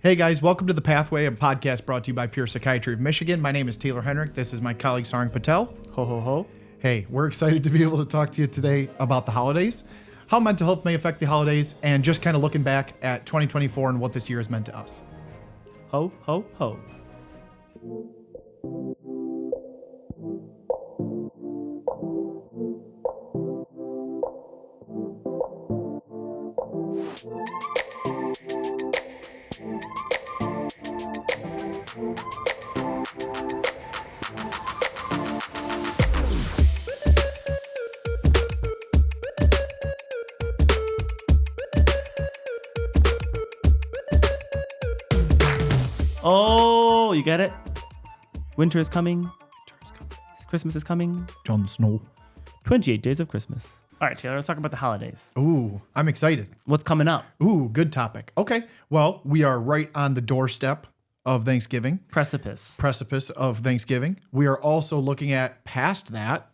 Hey guys, welcome to The Pathway, a podcast brought to you by Pure Psychiatry of Michigan. My name is Taylor Henrik. This is my colleague Sarang Patel. Ho, ho, ho. Hey, we're excited to be able to talk to you today about the holidays, how mental health may affect the holidays, and just kind of looking back at 2024 and what this year has meant to us. Ho, ho, ho. Oh, you get it? Winter is coming. Christmas is coming. Jon Snow. 28 days of Christmas. All right, Taylor, let's talk about the holidays. Ooh, I'm excited. What's coming up? Ooh, good topic. Okay, well, we are right on the doorstep of Thanksgiving. Precipice of Thanksgiving. We are also looking at past that,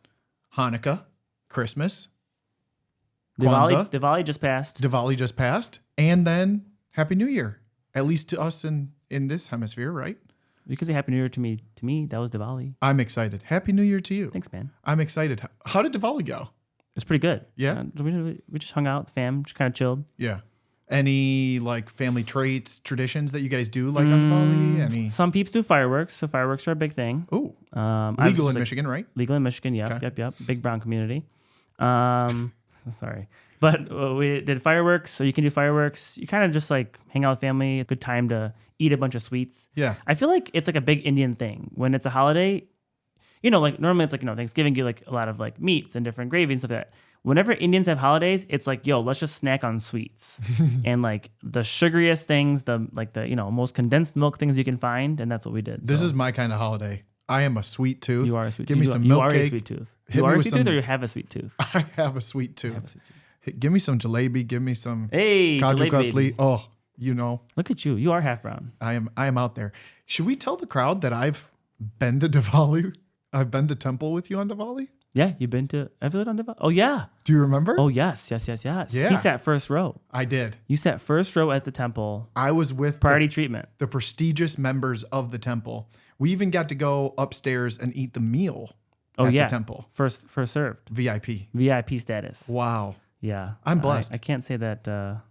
Hanukkah, Christmas, Kwanzaa. Diwali just passed. Diwali just passed, and then Happy New Year, at least to us in this hemisphere, right? You can say Happy New Year to me. To me, that was Diwali. I'm excited. Happy New Year to you. Thanks, man. I'm excited. How did Diwali go? It's pretty good. Yeah? We just hung out, fam, just kind of chilled. Yeah. Any like family traits, traditions that you guys do like on Diwali? Any? Some peeps do fireworks, so fireworks are a big thing. Ooh. Legal in Michigan, right? Legal in Michigan, yep, Okay. yep. Big brown community. Sorry. But we did fireworks, so you can do fireworks. You kind of just like hang out with family, a good time to eat a bunch of sweets. Yeah. I feel like it's like a big Indian thing. When it's a holiday, like normally it's like, Thanksgiving, you like a lot of like meats and different gravy and stuff like that. Whenever Indians have holidays, it's like, let's just snack on sweets and like the sugariest things, the most condensed milk things you can find. And that's what we did. This is my kind of holiday. I am a sweet tooth. You are a sweet tooth. Give me some You milk are cake. a sweet tooth. You are a sweet tooth or you have a sweet tooth? I have a sweet tooth. Give me some jalebi. Give me some kaju jalebi. katli. Oh, you know. Look at you. You are half brown. I am out there. Should we tell the crowd that I've been to Diwali? I've been to temple with you on Diwali? Yeah, you've been to Everett on Diwali? Oh, yeah. Do you remember? Oh, yes. Yeah. He sat first row. I did. You sat first row at the temple. I was with Priority treatment. The prestigious members of the temple. We even got to go upstairs and eat the meal at the temple. First served. VIP status. Wow. Yeah. I'm blessed. I can't say that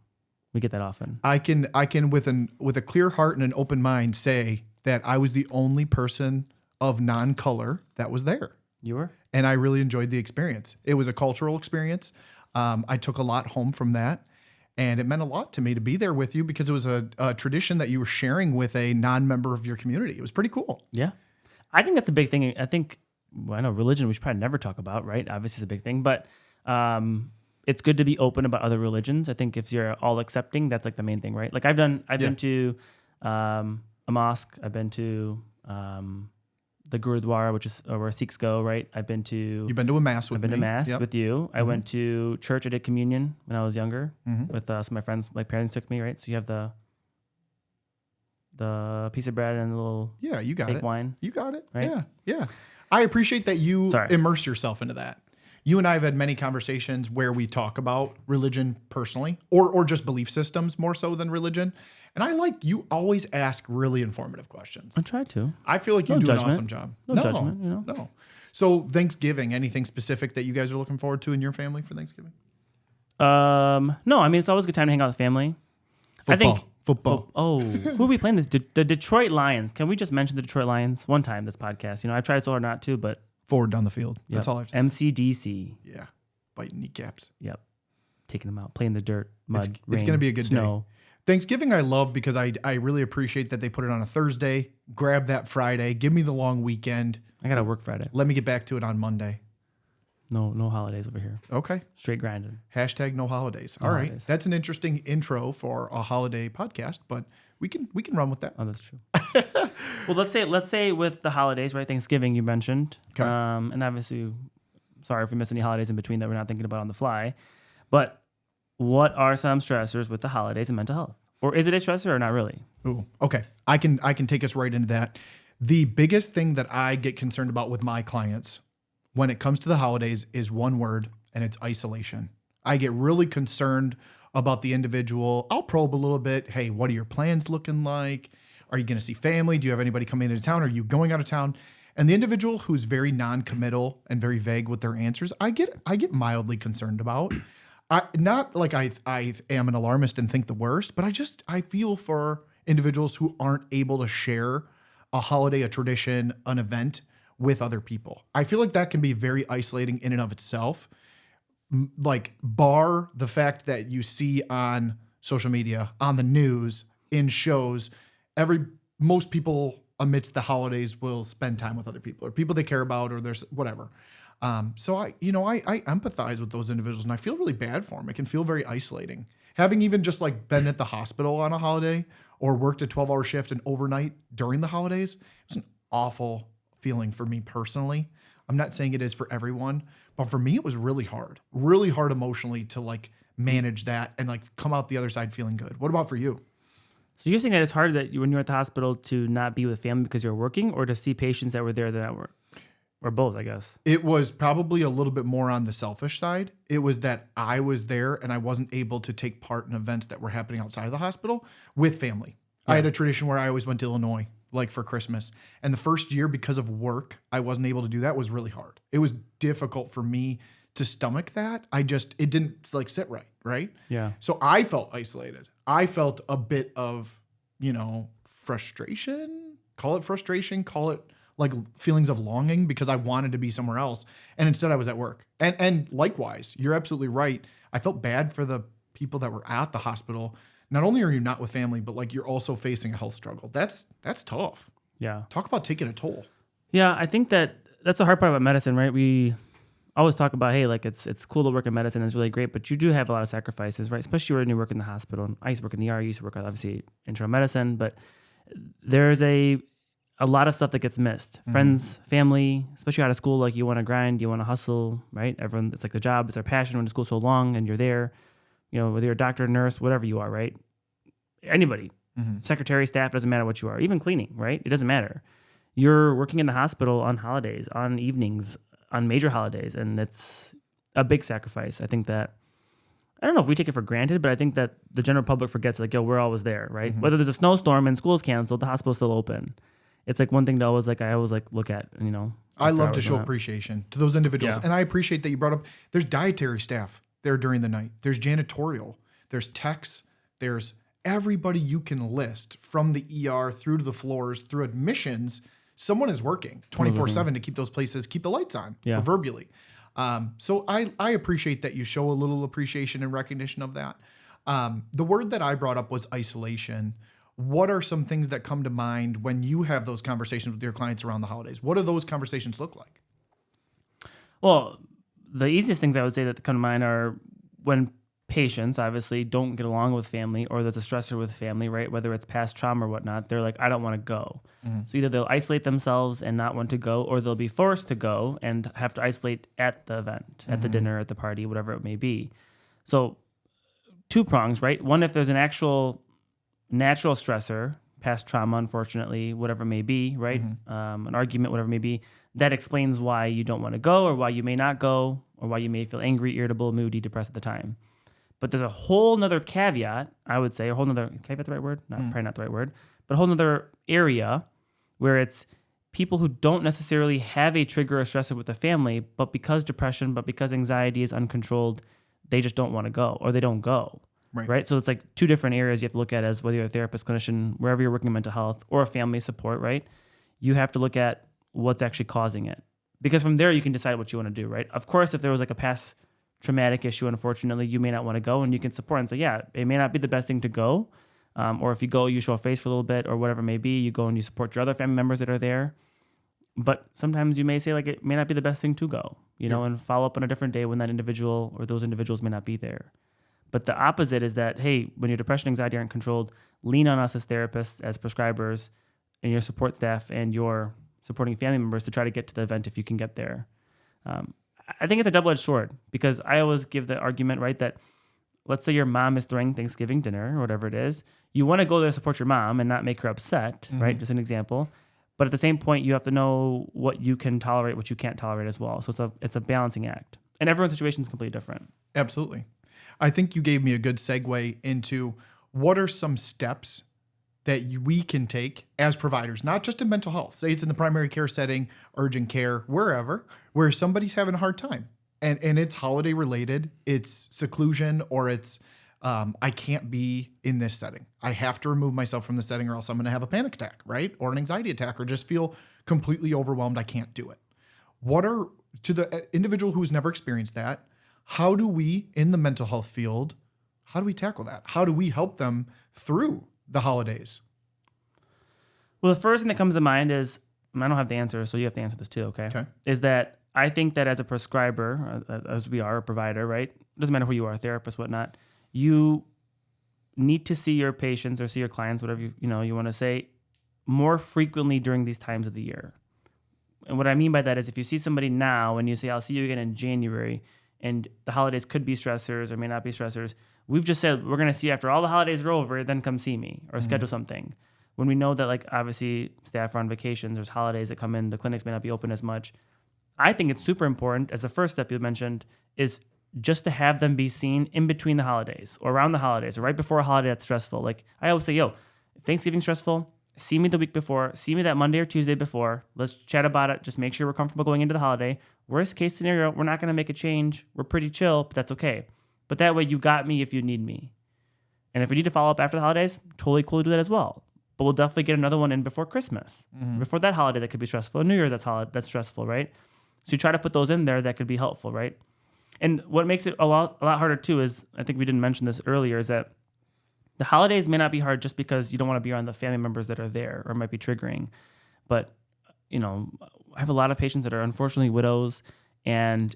we get that often. I can with a clear heart and an open mind say that I was the only person of non-color that was there. You were? And I really enjoyed the experience. It was a cultural experience. I took a lot home from that. And it meant a lot to me to be there with you because it was a tradition that you were sharing with a non-member of your community. It was pretty cool. Yeah. I think that's a big thing. I know religion we should probably never talk about, right? Obviously it's a big thing. But it's good to be open about other religions. I think if you're all accepting, that's like the main thing, right? Like I've been to a mosque. I've been to the Gurudwara, which is where Sikhs go, right? You've been to a mass with me. I've been to mass Yep. with you. I went to church. I did communion when I was younger with some of my friends. My parents took me, right? So you have the piece of bread and a little you got fake it. wine. You got it. Right? Yeah. I appreciate that you immerse yourself into that. You and I have had many conversations where we talk about religion personally or just belief systems more so than religion. And you always ask really informative questions. I try to. I feel like you do an awesome job. No judgment, No. So Thanksgiving, anything specific that you guys are looking forward to in your family for Thanksgiving? No, I mean, it's always a good time to hang out with family. Football. Who are we playing this? The Detroit Lions. Can we just mention the Detroit Lions one time this podcast? I've tried so hard not to, but Forward down the field. That's all I have to say. MCDC. Yeah. Biting kneecaps. Yep. Taking them out, playing the dirt, mud, rain, it's going to be a good snow. day. Thanksgiving I love because I really appreciate that they put it on a Thursday. Grab that Friday. Give me the long weekend. I got to work Friday. Let me get back to it on Monday. No holidays over here. Okay. Straight grinding. # no holidays. All right. That's an interesting intro for a holiday podcast, but we can run with that. Oh, that's true. Well, let's say with the holidays, right? Thanksgiving you mentioned. Okay. And obviously, sorry if we miss any holidays in between that we're not thinking about on the fly. But what are some stressors with the holidays and mental health? Or is it a stressor or not really? Ooh, okay. I can take us right into that. The biggest thing that I get concerned about with my clients when it comes to the holidays is one word, and it's isolation. I get really concerned about the individual. I'll probe a little bit. Hey, what are your plans looking like? Are you going to see family? Do you have anybody coming into town? Are you going out of town? And the individual who's very non-committal and very vague with their answers, I get mildly concerned about. Not like I am an alarmist and think the worst, but I feel for individuals who aren't able to share a holiday, a tradition, an event with other people. I feel like that can be very isolating in and of itself. Like, bar the fact that you see on social media, on the news, in shows, most people amidst the holidays will spend time with other people or people they care about, or there's whatever. So I empathize with those individuals, and I feel really bad for them. It can feel very isolating. Having even just like been at the hospital on a holiday or worked a 12-hour shift and overnight during the holidays, it's an awful feeling for me personally. I'm not saying it is for everyone, but for me, it was really hard emotionally to like manage that and like come out the other side feeling good. What about for you? So you're saying that it's hard that when you're at the hospital to not be with family because you're working, or to see patients that were there that were, or both, I guess? It was probably a little bit more on the selfish side. It was that I was there and I wasn't able to take part in events that were happening outside of the hospital with family. Yeah. I had a tradition where I always went to Illinois, like for Christmas. And the first year, because of work, I wasn't able to do that. It was really hard. It was difficult for me to stomach that. It didn't like sit right? Yeah. So I felt isolated. I felt a bit of, frustration. Call it like feelings of longing, because I wanted to be somewhere else. And instead I was at work. And likewise, you're absolutely right. I felt bad for the people that were at the hospital. Not only are you not with family, but like you're also facing a health struggle. That's tough. Yeah. Talk about taking a toll. Yeah, I think that's the hard part about medicine, right? We always talk about, hey, like it's cool to work in medicine, it's really great, but you do have a lot of sacrifices, right? Especially when you work in the hospital. And I used to work in the ER, I used to work obviously internal medicine, but there's a lot of stuff that gets missed. Mm-hmm. Friends, family, especially out of school, like you want to grind, you want to hustle, right? Everyone, it's like the job, it's their passion when school's so long and you're there, whether you're a doctor, nurse, whatever you are, right? Anybody, mm-hmm. Secretary, staff, doesn't matter what you are, even cleaning, right? It doesn't matter. You're working in the hospital on holidays, on evenings, on major holidays, and it's a big sacrifice. I think that, I don't know if we take it for granted, but I think that the general public forgets, like, we're always there, right? Mm-hmm. Whether there's a snowstorm and school's canceled, the hospital's still open. It's like one thing to always look at, I love to show appreciation to those individuals. Yeah. And I appreciate that you brought up, there's dietary staff there during the night. There's janitorial, there's techs, there's everybody you can list, from the ER through to the floors, through admissions. Someone is working 24/7 to keep those places, keep the lights on, proverbially. So I appreciate that you show a little appreciation and recognition of that. The word that I brought up was isolation. What are some things that come to mind when you have those conversations with your clients around the holidays? What do those conversations look like? Well, the easiest things I would say that come to mind are when patients obviously don't get along with family, or there's a stressor with family, right? Whether it's past trauma or whatnot, they're like, I don't want to go. Mm-hmm. So either they'll isolate themselves and not want to go, or they'll be forced to go and have to isolate at the event, at the dinner, at the party, whatever it may be. So 2 prongs, right? One, if there's an actual natural stressor, past trauma, unfortunately, whatever it may be, right? Mm-hmm. An argument, whatever it may be, that explains why you don't want to go, or why you may not go, or why you may feel angry, irritable, moody, depressed at the time. But there's a whole nother caveat, I would say, caveat the right word? Probably not the right word, but a whole nother area where it's people who don't necessarily have a trigger or stressor with the family, but because depression, but because anxiety is uncontrolled, they just don't want to go, or they don't go, right? So it's like 2 different areas you have to look at, as whether you're a therapist, clinician, wherever you're working in mental health, or a family support, right? You have to look at what's actually causing it. Because from there, you can decide what you want to do, right? Of course, if there was like a past traumatic issue, unfortunately, you may not want to go, and you can support and say, yeah, it may not be the best thing to go. Or if you go, you show a face for a little bit, or whatever it may be, you go and you support your other family members that are there. But sometimes you may say, like, it may not be the best thing to go, and follow up on a different day when that individual or those individuals may not be there. But the opposite is that, hey, when your depression, anxiety aren't controlled, lean on us as therapists, as prescribers, and your support staff and your supporting family members to try to get to the event if you can get there. I think it's a double-edged sword, because I always give the argument, right, that let's say your mom is throwing Thanksgiving dinner or whatever it is. You want to go there to support your mom and not make her upset, right? Just an example. But at the same point, you have to know what you can tolerate, what you can't tolerate as well. So it's a balancing act. And everyone's situation is completely different. Absolutely. I think you gave me a good segue into what are some steps that we can take as providers, not just in mental health. Say it's in the primary care setting, urgent care, wherever, where somebody's having a hard time and it's holiday related, it's seclusion, or it's I can't be in this setting. I have to remove myself from the setting or else I'm going to have a panic attack, right? Or an anxiety attack, or just feel completely overwhelmed. I can't do it. What are, to the individual who's never experienced that, how do we in the mental health field, how do we tackle that? How do we help them through the holidays? Well, the first thing that comes to mind is, and I don't have the answer, so you have to answer this too, okay? Is that I think that as a prescriber, as we are a provider, right? Doesn't matter who you are, therapist, whatnot, you need to see your patients or see your clients, whatever you want to say, more frequently during these times of the year. And what I mean by that is if you see somebody now and you say, I'll see you again in January, and the holidays could be stressors or may not be stressors, we've just said, we're going to see after all the holidays are over, then come see me or schedule something. When we know that, like, obviously staff are on vacations, there's holidays that come in, the clinics may not be open as much. I think it's super important, as the first step you mentioned, is just to have them be seen in between the holidays or around the holidays or right before a holiday that's stressful. Like, I always say, if Thanksgiving's stressful, see me the week before, see me that Monday or Tuesday before. Let's chat about it. Just make sure we're comfortable going into the holiday. Worst case scenario, we're not going to make a change. We're pretty chill, but that's okay. But that way you got me if you need me. And if we need to follow up after the holidays, totally cool to do that as well. But we'll definitely get another one in before Christmas, before that holiday that could be stressful, New Year that's stressful, right? So you try to put those in there that could be helpful, right? And what makes it a lot harder too is, I think we didn't mention this earlier, is that the holidays may not be hard just because you don't want to be around the family members that are there or might be triggering. But, I have a lot of patients that are unfortunately widows, and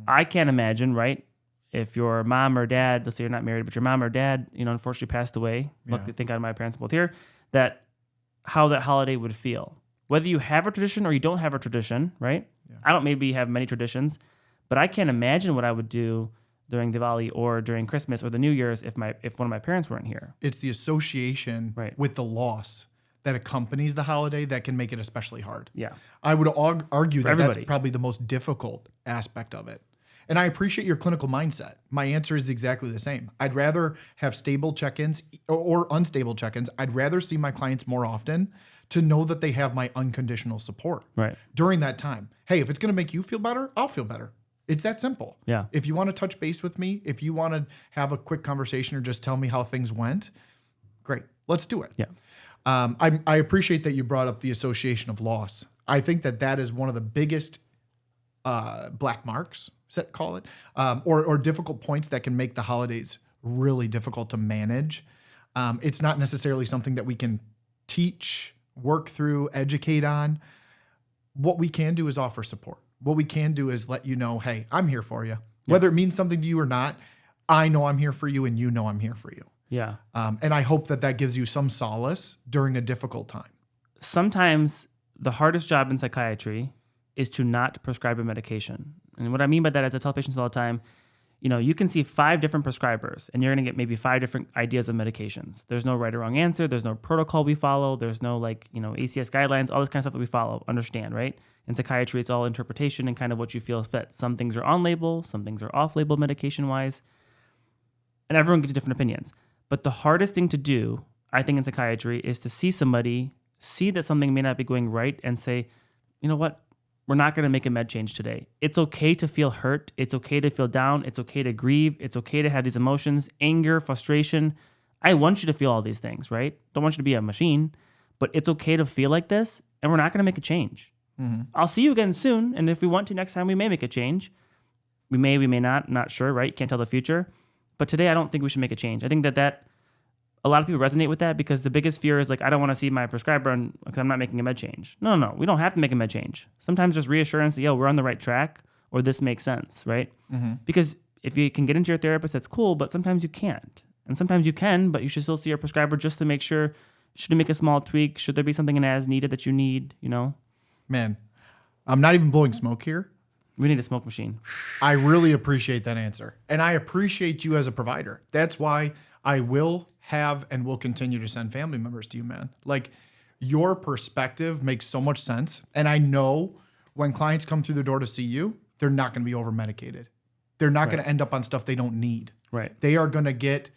I can't imagine, right? If your mom or dad, let's say you're not married, but your mom or dad, unfortunately passed away. Luckily, thank God my parents are both here. How that holiday would feel. Whether you have a tradition or you don't have a tradition, right? Yeah. I don't maybe have many traditions, but I can't imagine what I would do during Diwali or during Christmas or the New Year's if one of my parents weren't here. It's the association with the loss that accompanies the holiday that can make it especially hard. Yeah. I would argue that that's probably the most difficult aspect of it. And I appreciate your clinical mindset. My answer is exactly the same. I'd rather have stable check-ins or unstable check-ins. I'd rather see my clients more often to know that they have my unconditional support during that time. Hey, if it's going to make you feel better, I'll feel better. It's that simple. Yeah. If you want to touch base with me, if you want to have a quick conversation or just tell me how things went, great. Let's do it. Yeah. I appreciate that you brought up the association of loss. I think that is one of the biggest black marks, call it, or difficult points that can make the holidays really difficult to manage. It's not necessarily something that we can teach, work through, educate on. What we can do is offer support. What we can do is let you know, hey, I'm here for you. Whether it means something to you or not, I know I'm here for you and you know I'm here for you. Yeah. And I hope that gives you some solace during a difficult time. Sometimes the hardest job in psychiatry is to not prescribe a medication. And what I mean by that is I tell patients all the time, you can see 5 different prescribers and you're going to get maybe 5 different ideas of medications. There's no right or wrong answer. There's no protocol we follow. There's no ACS guidelines, all this kind of stuff that we follow, understand, right? In psychiatry, it's all interpretation and kind of what you feel fit. Some things are on label, some things are off label medication wise. And everyone gives different opinions. But the hardest thing to do, I think, in psychiatry is to see somebody, see that something may not be going right and say, you know what? We're not going to make a med change today. It's okay to feel hurt. It's okay to feel down. It's okay to grieve. It's okay to have these emotions, anger, frustration. I want you to feel all these things, right? Don't want you to be a machine, but it's okay to feel like this, and we're not going to make a change. Mm-hmm. I'll see you again soon, and if we want to next time, we may make a change. We may not, not sure, right? Can't tell the future. But today, I don't think we should make a change. I think that a lot of people resonate with that because the biggest fear is I don't want to see my prescriber because I'm not making a med change. No, we don't have to make a med change. Sometimes just reassurance that, we're on the right track or this makes sense, right? Mm-hmm. Because if you can get into your therapist, that's cool, but sometimes you can't. And sometimes you can, but you should still see your prescriber just to make sure, should you make a small tweak? Should there be something in as needed that you need, Man, I'm not even blowing smoke here. We need a smoke machine. I really appreciate that answer. And I appreciate you as a provider. That's why I will have and will continue to send family members to you, man. Your perspective makes so much sense. And I know when clients come through the door to see you, they're not going to be over medicated. They're not going to end up on stuff they don't need. Right. They are going to get,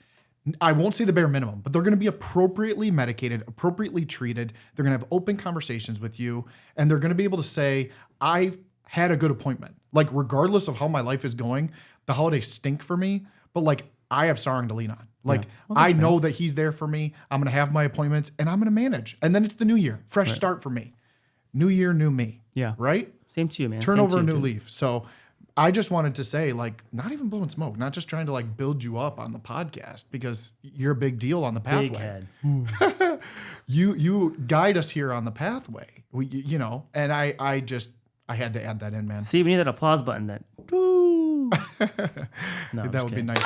I won't say the bare minimum, but they're going to be appropriately medicated, appropriately treated. They're going to have open conversations with you, and they're going to be able to say, I had a good appointment. Like, regardless of how my life is going, the holidays stink for me, but like, I have Sarang to lean on. Like, I know that he's there for me. I'm going to have my appointments, and I'm going to manage. And then it's the new year, fresh start for me. New year, new me. Yeah. Right? Same to you, man. Turn over a new leaf. So I just wanted to say, like, not even blowing smoke, not just trying to like build you up on the podcast, because you're a big deal on the pathway. Big head. You guide us here on the pathway. And I had to add that in, man. See, we need that applause button. That. No, that would be nice.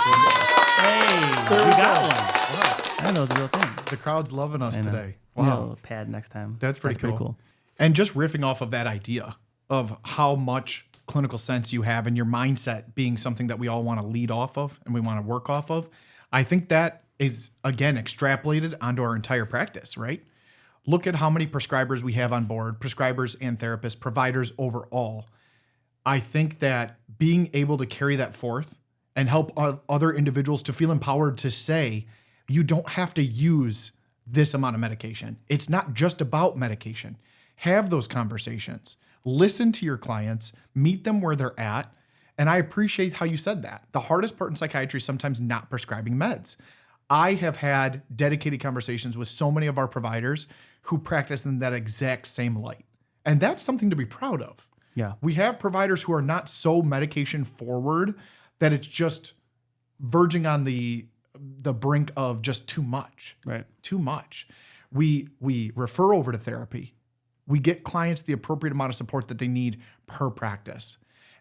Hey, we got one. Wow. I know it was a real thing. The crowd's loving us today. Wow. Pad next time. That's pretty cool. And just riffing off of that idea of how much clinical sense you have and your mindset being something that we all want to lead off of and we want to work off of, I think that is, again, extrapolated onto our entire practice, right? Look at how many prescribers we have on board, prescribers and therapists, providers overall. I think that being able to carry that forth and help other individuals to feel empowered to say, you don't have to use this amount of medication. It's not just about medication. Have those conversations. Listen to your clients, meet them where they're at. And I appreciate how you said that. The hardest part in psychiatry is sometimes not prescribing meds. I have had dedicated conversations with so many of our providers who practice in that exact same light. And that's something to be proud of. Yeah. We have providers who are not so medication forward that it's just verging on the brink of just too much. Right. Too much. We refer over to therapy. We get clients the appropriate amount of support that they need per practice.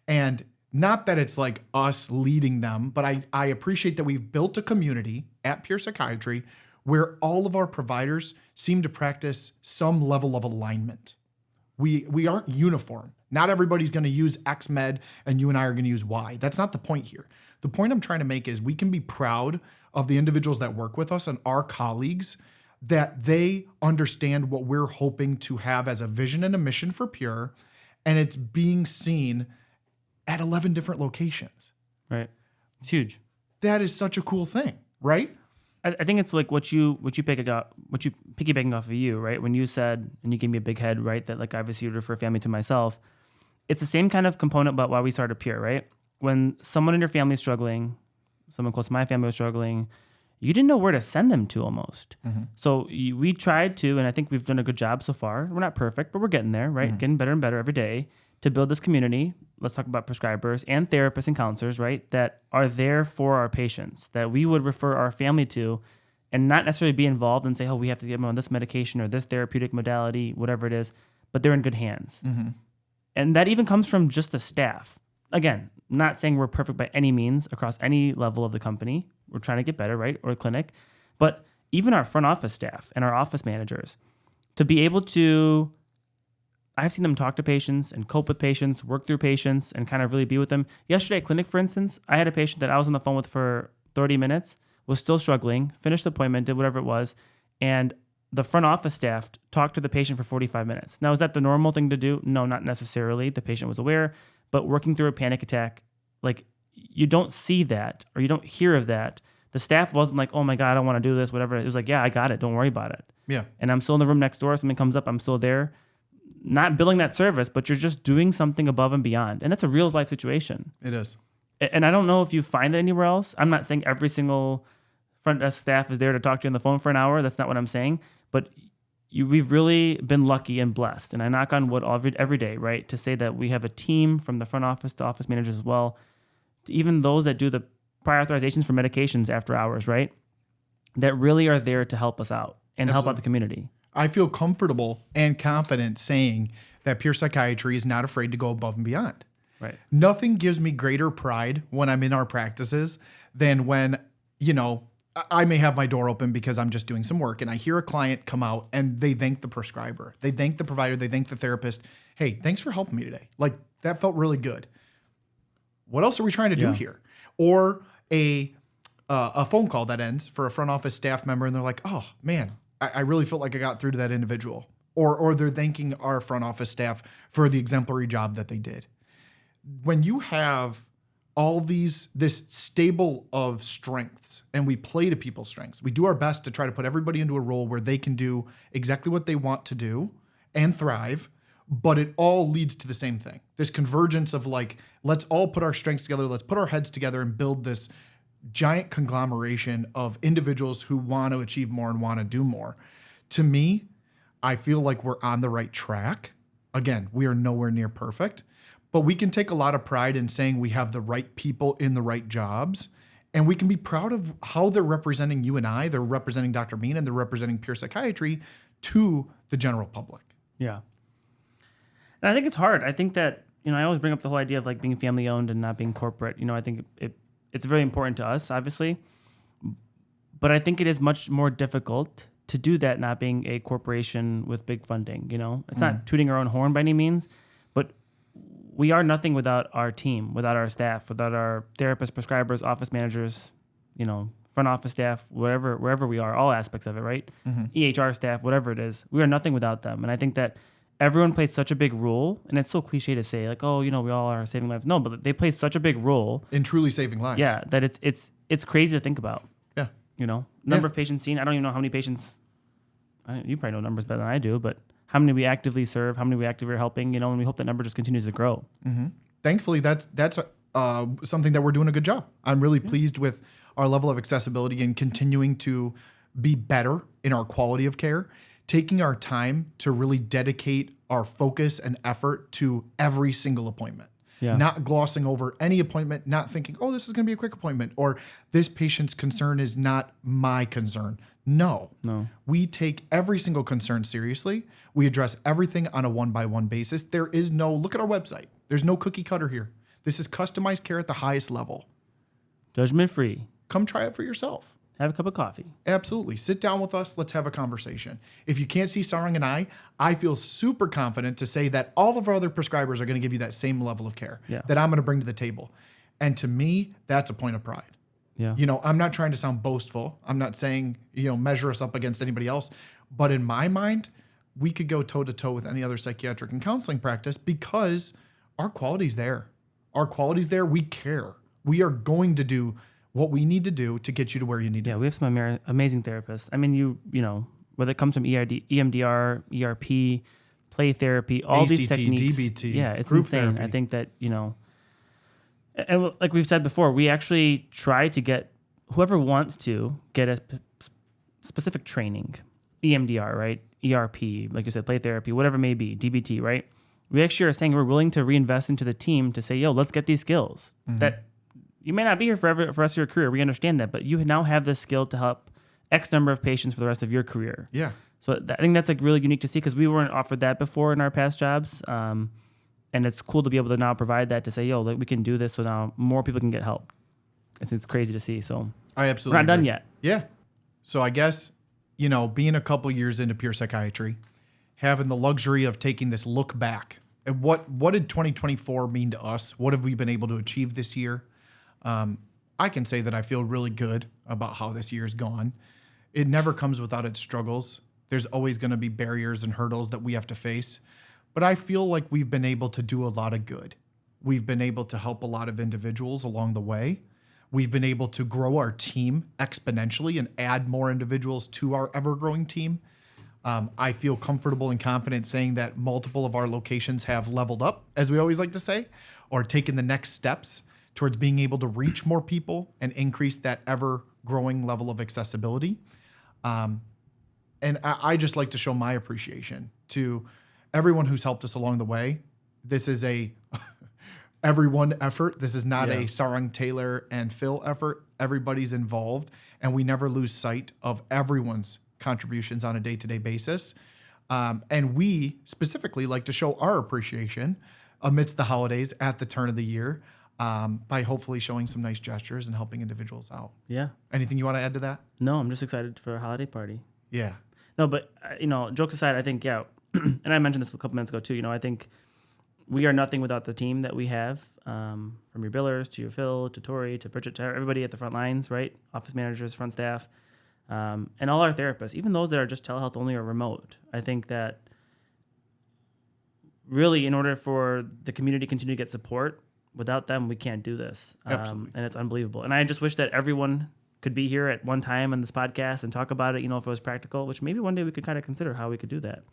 And not that it's like us leading them, but I appreciate that we've built a community at Pure Psychiatry where all of our providers seem to practice some level of alignment. We aren't uniform. Not everybody's going to use X med and you and I are going to use Y. That's not the point here. The point I'm trying to make is we can be proud of the individuals that work with us and our colleagues, that they understand what we're hoping to have as a vision and a mission for Pure, and it's being seen at 11 different locations. Right. It's huge. That is such a cool thing, right? I think it's like what you piggybacking off of you, right? When you said, and you gave me a big head, right? That like obviously you refer family to myself. It's the same kind of component about why we started Pure, right? When someone in your family is struggling, someone close to my family was struggling, you didn't know where to send them to almost. Mm-hmm. So we tried to, and I think we've done a good job so far. We're not perfect, but we're getting there, right? Mm-hmm. Getting better and better every day to build this community. Let's talk about prescribers and therapists and counselors, right? That are there for our patients, that we would refer our family to and not necessarily be involved and say, oh, we have to get them on this medication or this therapeutic modality, whatever it is, but they're in good hands. Mm-hmm. And that even comes from just the staff. Again, not saying we're perfect by any means across any level of the company. We're trying to get better, right? Or a clinic. But even our front office staff and our office managers, to be able to, I've seen them talk to patients and cope with patients, work through patients, and kind of really be with them. Yesterday at clinic, for instance, I had a patient that I was on the phone with for 30 minutes, was still struggling, finished the appointment, did whatever it was, and the front office staff talked to the patient for 45 minutes. Now, is that the normal thing to do? No, not necessarily. The patient was aware, but working through a panic attack, like you don't see that or you don't hear of that. The staff wasn't like, oh my God, I don't want to do this, whatever. It was like, yeah, I got it. Don't worry about it. Yeah. And I'm still in the room next door. Something comes up. I'm still there. Not billing that service, but you're just doing something above and beyond. And that's a real life situation. It is. And I don't know if you find it anywhere else. I'm not saying every single front desk staff is there to talk to you on the phone for an hour. That's not what I'm saying. But we've really been lucky and blessed. And I knock on wood every day, right? To say that we have a team from the front office to office managers as well, to even those that do the prior authorizations for medications after hours, right? That really are there to help us out and help out the community. I feel comfortable and confident saying that Pure Psychiatry is not afraid to go above and beyond. Right. Nothing gives me greater pride when I'm in our practices than when, I may have my door open because I'm just doing some work and I hear a client come out and they thank the prescriber. They thank the provider. They thank the therapist. Hey, thanks for helping me today. Like, that felt really good. What else are we trying to do here? Or a phone call that ends for a front office staff member and they're like, oh man, I really felt like I got through to that individual. Or they're thanking our front office staff for the exemplary job that they did. When you have this stable of strengths, and we play to people's strengths. We do our best to try to put everybody into a role where they can do exactly what they want to do and thrive, but it all leads to the same thing. This convergence of like, let's all put our strengths together, let's put our heads together and build this giant conglomeration of individuals who want to achieve more and want to do more. To me, I feel like we're on the right track. Again, we are nowhere near perfect, but we can take a lot of pride in saying we have the right people in the right jobs, and we can be proud of how they're representing you and I. They're representing Dr. Mean, and they're representing Pure Psychiatry to the general public. Yeah. And I think it's hard. I think that, I always bring up the whole idea of like being family owned and not being corporate. I think it's very important to us, obviously, but I think it is much more difficult to do that not being a corporation with big funding. It's not tooting our own horn by any means, but we are nothing without our team, without our staff, without our therapists, prescribers, office managers, front office staff, wherever we are, all aspects of it, right? EHR staff, whatever it is, we are nothing without them. And I think that everyone plays such a big role, and it's so cliche to say like, we all are saving lives. No, but they play such a big role in truly saving lives. Yeah, that it's crazy to think about. Yeah. Number of patients seen. I don't even know how many patients. You probably know numbers better than I do, but how many we actively serve, how many we actively are helping, and we hope that number just continues to grow. Mm-hmm. Thankfully, that's something that we're doing a good job. I'm really pleased with our level of accessibility and continuing to be better in our quality of care, taking our time to really dedicate our focus and effort to every single appointment. Yeah. Not glossing over any appointment, not thinking, this is going to be a quick appointment, or this patient's concern is not my concern. No. We take every single concern seriously. We address everything on a one-by-one basis. There is look at our website. There's no cookie cutter here. This is customized care at the highest level. Judgment free. Come try it for yourself. Have a cup of coffee. Absolutely. Sit down with us. Let's have a conversation. If you can't see Sarang and I feel super confident to say that all of our other prescribers are going to give you that same level of care that I'm going to bring to the table. And to me, that's a point of pride. Yeah. I'm not trying to sound boastful. I'm not saying, measure us up against anybody else. But in my mind, we could go toe to toe with any other psychiatric and counseling practice because our quality's there. Our quality's there. We care. We are going to do what we need to do to get you to where you need to be. Yeah, we have some amazing therapists. I mean, whether it comes from EMDR, ERP, play therapy, all ACT, these techniques. DBT, yeah, it's group insane. therapy. I think that, and like we've said before, we actually try to get whoever wants to get a specific training, EMDR, right? ERP, like you said, play therapy, whatever it may be, DBT, right? We actually are saying we're willing to reinvest into the team to say, let's get these skills that you may not be here forever for the rest of your career. We understand that, but you now have this skill to help X number of patients for the rest of your career. Yeah. So I think that's like really unique to see because we weren't offered that before in our past jobs. And it's cool to be able to now provide that to say, we can do this so now more people can get help. It's crazy to see. So I absolutely we're not done agree. yet. Yeah. So I guess, being a couple years into Pure Psychiatry, having the luxury of taking this look back at what did 2024 mean to us? What have we been able to achieve this year? I can say that I feel really good about how this year's gone. It never comes without its struggles. There's always going to be barriers and hurdles that we have to face. But I feel like we've been able to do a lot of good. We've been able to help a lot of individuals along the way. We've been able to grow our team exponentially and add more individuals to our ever-growing team. I feel comfortable and confident saying that multiple of our locations have leveled up, as we always like to say, or taken the next steps towards being able to reach more people and increase that ever-growing level of accessibility. And I just like to show my appreciation to everyone who's helped us along the way. This is a everyone effort. This is not a Sarang, Taylor, and Phil effort. Everybody's involved, and we never lose sight of everyone's contributions on a day-to-day basis. And we specifically like to show our appreciation amidst the holidays at the turn of the year by hopefully showing some nice gestures and helping individuals out. Yeah. Anything you want to add to that? No, I'm just excited for a holiday party. Yeah. No, but, jokes aside, I think, and I mentioned this a couple minutes ago too, I think we are nothing without the team that we have, from your billers to your Phil, to Tori, to Bridget, to everybody at the front lines, right? Office managers, front staff, and all our therapists, even those that are just telehealth only or remote. I think that really in order for the community to continue to get support, without them, we can't do this. Absolutely. And it's unbelievable. And I just wish that everyone could be here at one time on this podcast and talk about it, if it was practical, which maybe one day we could kind of consider how we could do that.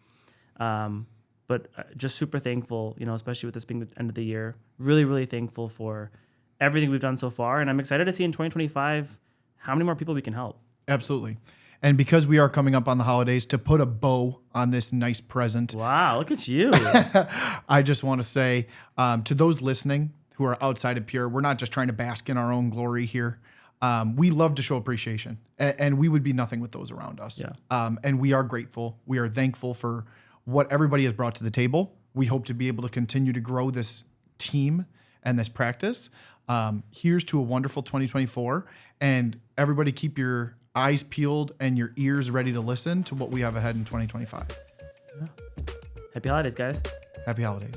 But just super thankful, especially with this being the end of the year. Really, really thankful for everything we've done so far. And I'm excited to see in 2025 how many more people we can help. Absolutely. And because we are coming up on the holidays, to put a bow on this nice present. Wow, look at you. I just want to say to those listening who are outside of Pure, we're not just trying to bask in our own glory here. We love to show appreciation, and we would be nothing with those around us. Yeah. And we are grateful. We are thankful for what everybody has brought to the table. We hope to be able to continue to grow this team and this practice. Here's to a wonderful 2024, and everybody keep your eyes peeled and your ears ready to listen to what we have ahead in 2025. Happy holidays, guys. Happy holidays.